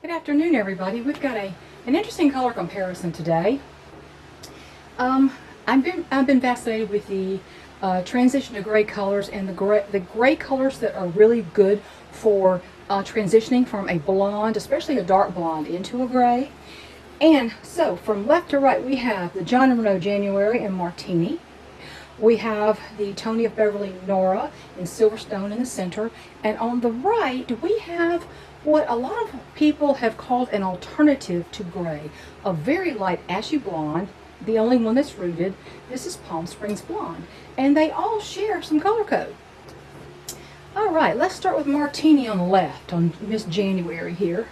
Good afternoon, everybody. We've got an interesting color comparison today. I've been fascinated with the transition to gray colors and the gray colors that are really good for transitioning from a blonde, especially a dark blonde, into a gray. And so from left to right, we have the John Renault January and Martini. We have the Tony of Beverly Nora in Silverstone in the center. And on the right, we have what a lot of people have called an alternative to gray, a very light ashy blonde, the only one that's rooted. This is Palm Springs Blonde, and they all share some color code. All right, let's start with Martini on the left, on Miss January here.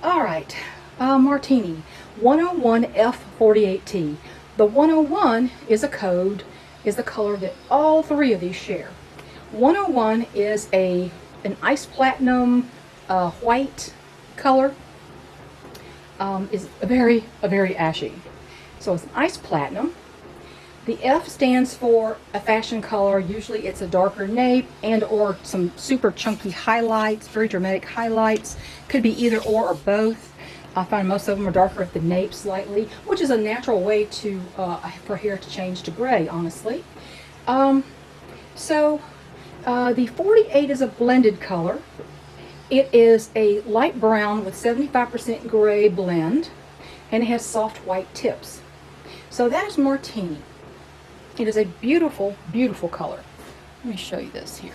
All right, Martini, 101F48T. The 101 is a code, is the color that all three of these share. 101 is an ice platinum white color, is a very ashy. So it's an ice platinum. The F stands for a fashion color. Usually it's a darker nape and or some super chunky highlights, very dramatic highlights. Could be either or both. I find most of them are darker at the nape slightly, which is a natural way to for hair to change to gray, honestly. The 48 is a blended color. It is a light brown with 75% gray blend, and it has soft white tips. So that is Martini. It is a beautiful, beautiful color. Let me show you this here.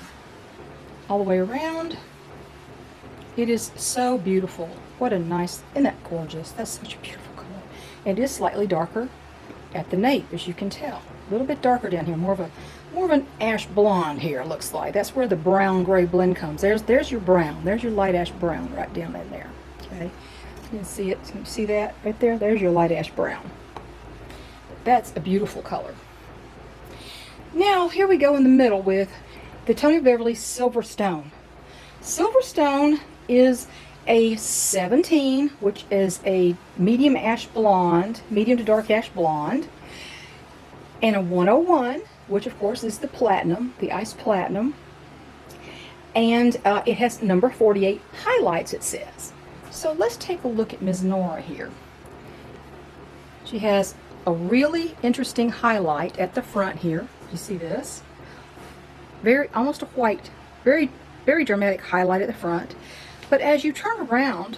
All the way around. It is so beautiful. What a nice, isn't that gorgeous? That's such a beautiful color. It is slightly darker at the nape, as you can tell. A little bit darker down here, more of an ash blonde here, looks like. That's where the brown gray blend comes. There's your brown. There's your light ash brown right down in there. Okay, you can see it. Can you see that right there? There's your light ash brown. That's a beautiful color. Now here we go in the middle with the Tony Beverly Silverstone. Silverstone is a 17, which is a medium ash blonde, medium to dark ash blonde, and a 101, which of course is the platinum, the ice platinum, and it has number 48 highlights, it says. So let's take a look at Ms. Nora here. She has a really interesting highlight at the front here. You see this? Almost a white, very dramatic highlight at the front. But as you turn around,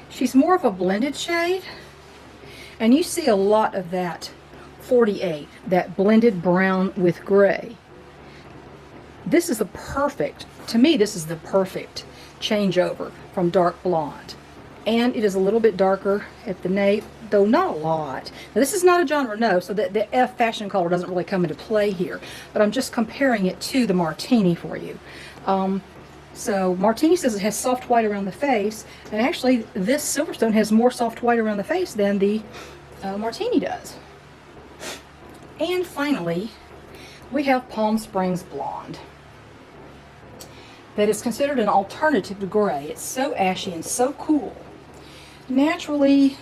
she's more of a blended shade, and you see a lot of that 48, that blended brown with gray. This is the perfect, to me, this is the perfect changeover from dark blonde. And it is a little bit darker at the nape, though not a lot. Now, this is not a John Renault, so the F fashion color doesn't really come into play here, but I'm just comparing it to the Martini for you. So Martini says it has soft white around the face, and actually this Silverstone has more soft white around the face than the Martini does. And finally, we have Palm Springs Blonde. That is considered an alternative to gray. It's so ashy and so cool. Naturally,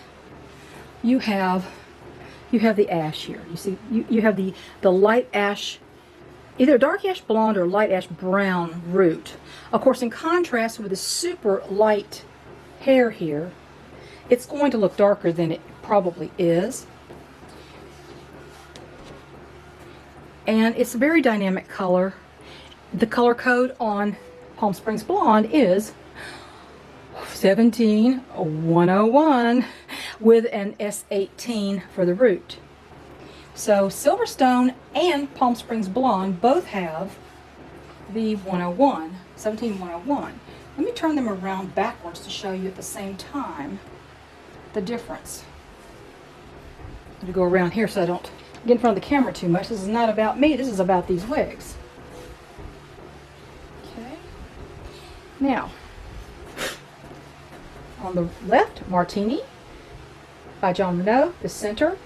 you have the ash here. You see, you have the light ash, either dark ash blonde or light ash brown root. Of course, in contrast with the super light hair here, it's going to look darker than it probably is. And it's a very dynamic color. The color code on Palm Springs Blonde is 17101 with an S18 for the root. So Silverstone and Palm Springs Blonde both have the 101, 17101. Let me turn them around backwards to show you at the same time the difference. I'm going to go around here so I don't get in front of the camera too much. This is not about me, this is about these wigs. Okay. Now, on the left, Martini by John Renault. The center,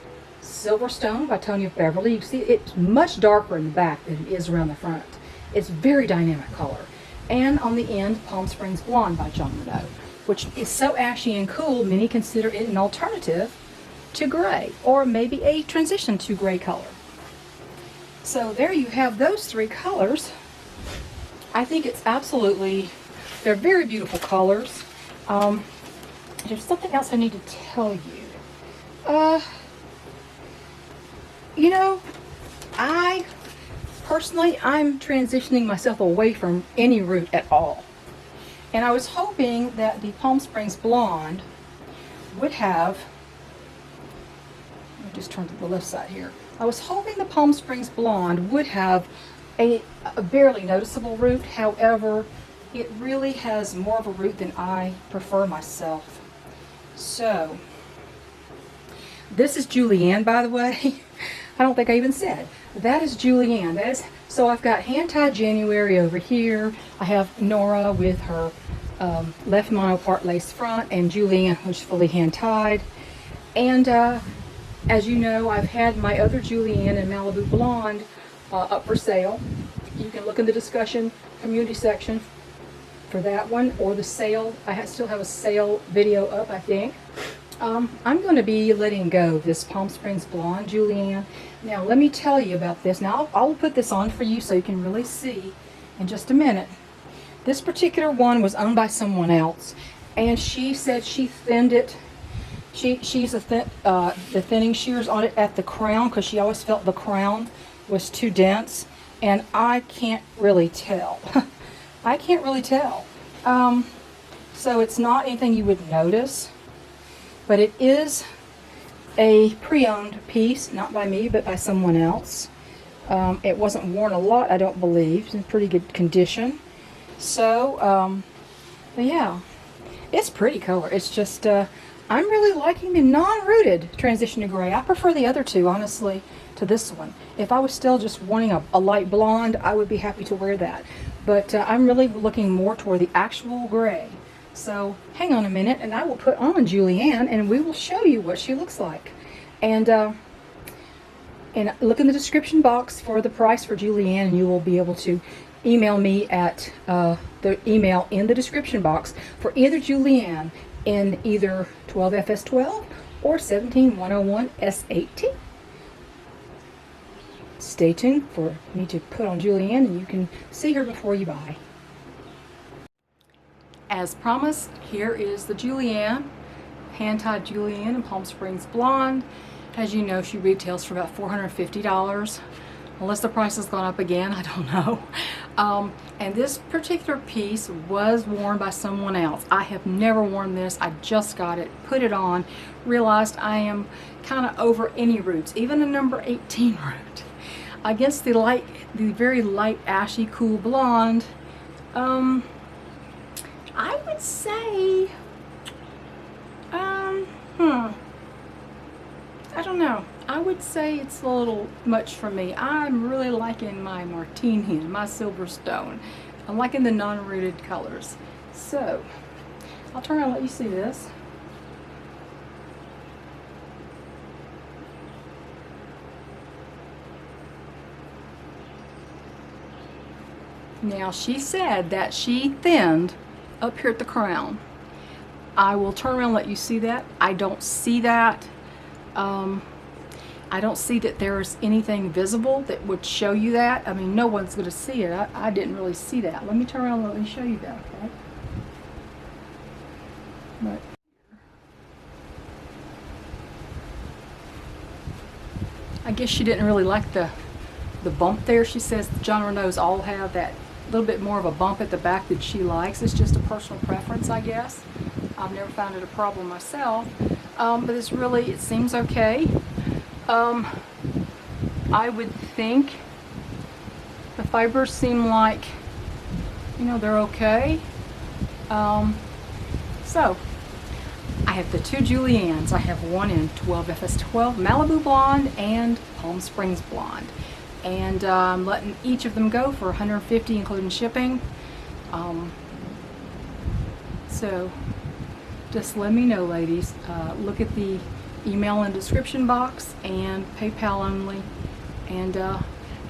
Silverstone by Tony of Beverly. You see it's much darker in the back than it is around the front. It's very dynamic color. And on the end, Palm Springs Blonde by John Renault, which is so ashy and cool, many consider it an alternative to gray, or maybe a transition to gray color. So there you have those three colors. I think it's absolutely, they're very beautiful colors. There's something else I need to tell you. You know, I'm transitioning myself away from any root at all. And I was hoping that the Palm Springs Blonde would have, let me just turn to the left side here. I was hoping the Palm Springs Blonde would have a barely noticeable root. However, it really has more of a root than I prefer myself. So, this is Julienne, by the way. I don't think I even said. That is Julienne. So I've got hand-tied January over here. I have Nora with her left monopart lace front, and Julienne, who's fully hand-tied. And as you know, I've had my other Julienne in Malibu Blonde up for sale. You can look in the discussion community section for that one, or the sale. I still have a sale video up, I think. I'm going to be letting go of this Palm Springs Blonde Julienne. Now, let me tell you about this. Now, I'll put this on for you so you can really see in just a minute. This particular one was owned by someone else, and she said she thinned it. She's the thinning shears on it at the crown because she always felt the crown was too dense, and I can't really tell. I can't really tell. So it's not anything you would notice, but it is a pre-owned piece, not by me, but by someone else. It wasn't worn a lot, I don't believe. It's in pretty good condition. So, but yeah, it's pretty color. It's just, I'm really liking the non-rooted transition to gray. I prefer the other two, honestly, to this one. If I was still just wanting a light blonde, I would be happy to wear that. But I'm really looking more toward the actual gray. So hang on a minute, and I will put on Julienne, and we will show you what she looks like. And look in the description box for the price for Julienne, and you will be able to email me at the email in the description box for either Julienne in either 12FS12 or 17101S18. Stay tuned for me to put on Julienne, and you can see her before you buy. As promised, here is the Julienne, hand-tied Julienne in Palm Springs Blonde. As you know, she retails for about $450, unless the price has gone up again, I don't know. And this particular piece was worn by someone else. I have never worn this. I just got it, put it on, realized I am kind of over any roots, even a number 18 root. Against the very light ashy cool blonde, I would say, I don't know. I would say it's a little much for me. I'm really liking my Martini, my Silverstone. I'm liking the non-rooted colors. So, I'll turn around and let you see this. Now, she said that she thinned up here at the crown. I will turn around and let you see that. I don't see that. I don't see that there's anything visible that would show you that. I mean, no one's going to see it. I didn't really see that. Let me turn around and let me show you that, okay? But I guess she didn't really like the bump there. She says John Renaults all have that little bit more of a bump at the back that she likes. It's just a personal preference, I guess. I've never found it a problem myself. But it seems okay. I would think the fibers seem like, you know, they're okay. So I have the two Juliennes. I have one in 12FS12 Malibu Blonde and Palm Springs Blonde. And I'm letting each of them go for $150 including shipping. So just let me know, ladies. Look at the email in the description box and PayPal only. And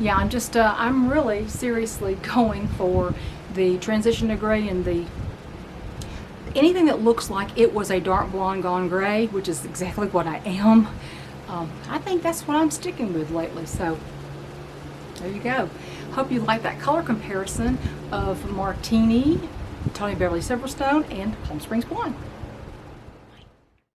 yeah, I'm really seriously going for the transition to gray and anything that looks like it was a dark blonde gone gray, which is exactly what I am. I think that's what I'm sticking with lately. So there you go. Hope you like that color comparison of Martini Tony Beverly Silverstone, and Palm Springs Blonde.